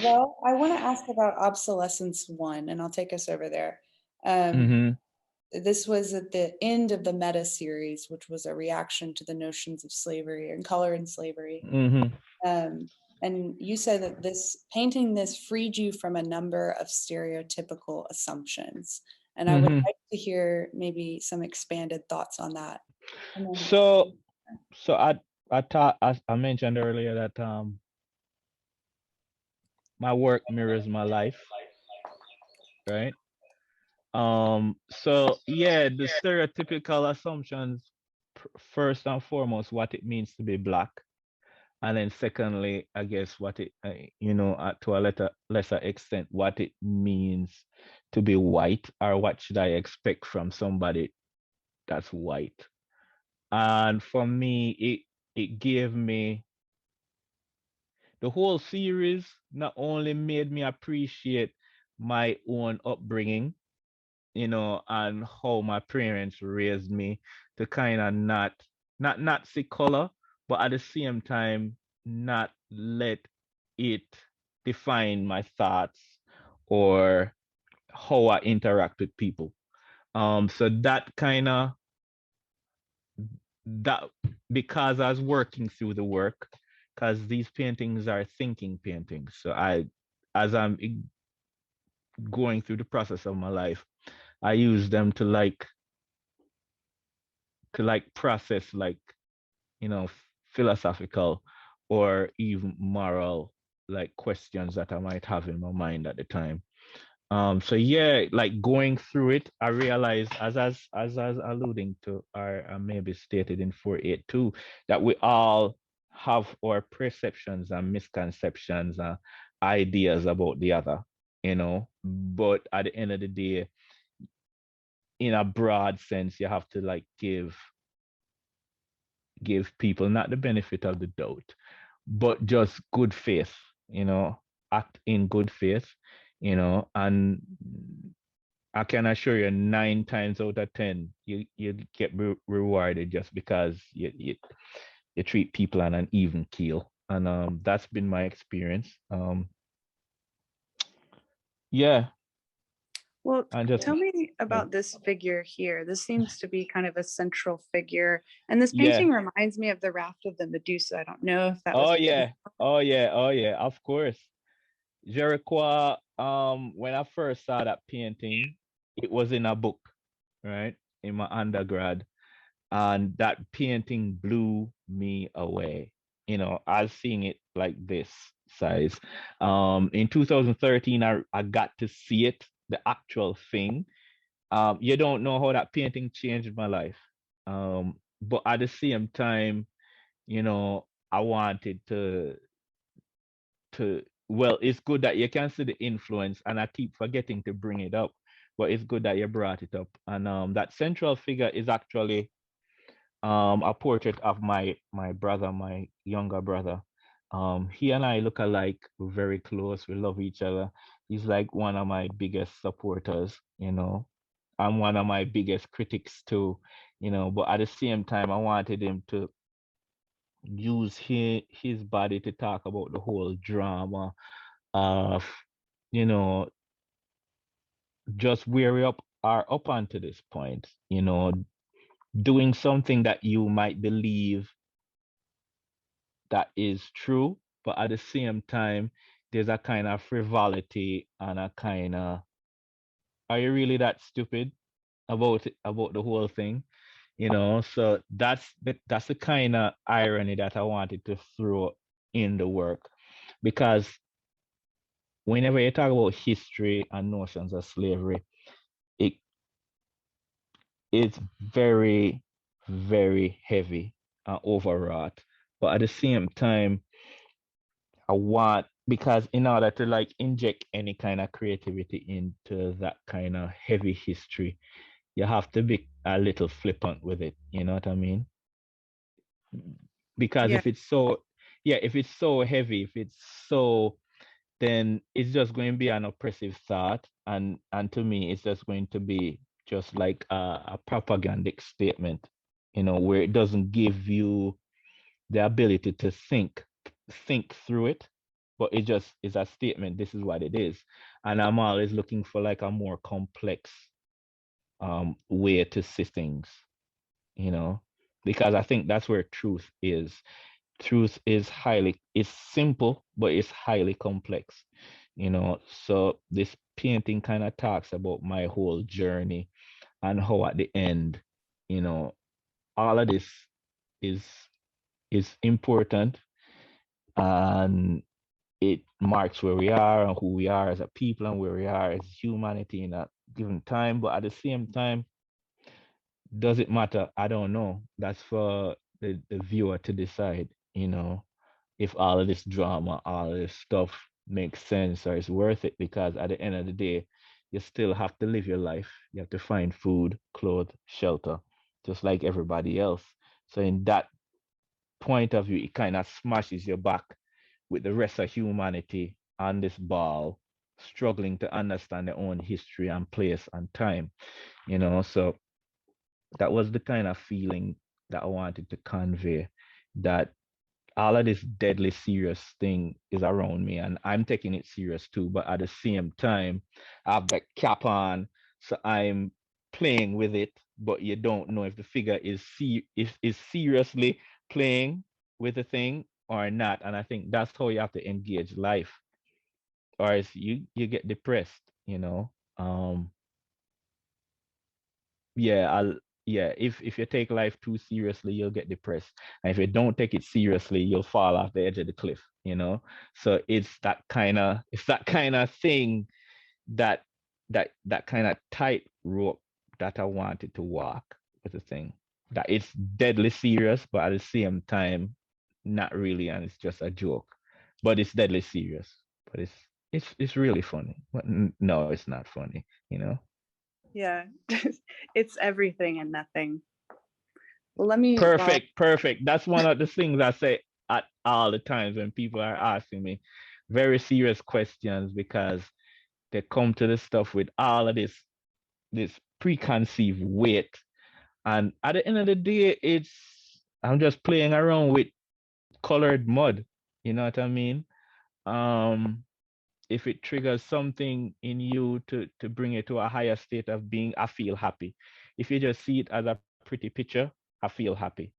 Well, I want to ask about Obsolescence I, and I'll take us over there. Um, Mm-hmm. this was at the end of the meta series, which was a reaction to the notions of slavery and color and slavery. Mm-hmm. Um, and you said that this painting this freed you from a number of stereotypical assumptions. And I would Mm-hmm. like to hear maybe some expanded thoughts on that. And then, So so I mentioned earlier that my work mirrors my life, right? So yeah, the stereotypical assumptions, first and foremost, what it means to be black, and then secondly, I guess what it, to a lesser extent, what it means to be white, or what should I expect from somebody that's white. And for me, it gave me the whole series not only made me appreciate my own upbringing, and how my parents raised me to kind of not see color, but at the same time not let it define my thoughts or how I interact with people. So that because I was working through the work, because these paintings are thinking paintings. So as I'm going through the process of my life, I use them to process you know philosophical or even moral questions that I might have in my mind at the time. So yeah, like going through it, I realized as I was alluding to, or maybe stated in 482, that we all have our perceptions and misconceptions and ideas about the other, but at the end of the day, in a broad sense, you have to give people not the benefit of the doubt, but just good faith, act in good faith, and I can assure you 9 times out of 10, you get rewarded just because you treat people on an even keel. And that's been my experience. Yeah, Well, and just tell me yeah. about this figure here. This seems to be kind of a central figure. And this Yeah. painting reminds me of the Raft of the Medusa. I don't know if that was Oh intentional. yeah. Oh yeah. Oh yeah. Of course. Jericho, when I first saw that painting, it was in a book, right? In my undergrad. And that painting blew me away. I was seeing it like this size. In 2013, I got to see it, the actual thing. You don't know how that painting changed my life. But at the same time, I wanted to well, it's good that you can see the influence, and I keep forgetting to bring it up, but it's good that you brought it up. And that central figure is actually a portrait of my brother, my younger brother. He and I look alike. We're very close. We love each other. He's like one of my biggest supporters. I'm one of my biggest critics too. But at the same time, I wanted him to use his body to talk about the whole drama of, you know, just where we are up unto this point, doing something that you might believe that is true, but at the same time, there's a kind of frivolity and a kind of, are you really that stupid about the whole thing? So that's the kind of irony that I wanted to throw in the work, because whenever you talk about history and notions of slavery, it is very, very heavy and overwrought. But at the same time, I want, because in order to inject any kind of creativity into that kind of heavy history, you have to be a little flippant with it. You know what I mean? Because Yeah. if it's so heavy, if it's so, then it's just going to be an oppressive thought, and to me, it's just going to be just like a propagandic statement, where it doesn't give you the ability to think through it, but it just is a statement. This is what it is. And I'm always looking for like a more complex way to see things, you know, because I think that's where truth is. Truth is it's simple, but it's highly complex, you know. So this painting kind of talks about my whole journey and how at the end, you know, all of this is important, and it marks where we are and who we are as a people and where we are as humanity in a given time. But at the same time, does it matter? I don't know. That's for the viewer to decide, you know, if all of this drama, all of this stuff makes sense or is worth it. Because at the end of the day, you still have to live your life. You have to find food, clothes, shelter, just like everybody else. So in that point of view, it kind of smashes your back with the rest of humanity on this ball, struggling to understand their own history and place and time, you know. So that was the kind of feeling that I wanted to convey, that all of this deadly serious thing is around me and I'm taking it serious too. But at the same time, I have the cap on, so I'm playing with it, but you don't know if the figure is seriously playing with the thing or not. And I think that's how you have to engage life, or else you get depressed, you know. Yeah, if you take life too seriously, you'll get depressed. And if you don't take it seriously, you'll fall off the edge of the cliff, you know. So it's that kind of thing, that that kind of tightrope that I wanted to walk with the thing. That it's deadly serious, but at the same time, not really, and it's just a joke. But it's deadly serious. But it's really funny. But no, it's not funny, you know. Yeah. It's everything and nothing. Well, let me, Perfect. That's one of the things I say at all the times when people are asking me very serious questions, because they come to this stuff with all of this preconceived weight. And at the end of the day, I'm just playing around with colored mud. You know what I mean? Um, if it triggers something in you to bring it to a higher state of being, I feel happy. If you just see it as a pretty picture, I feel happy.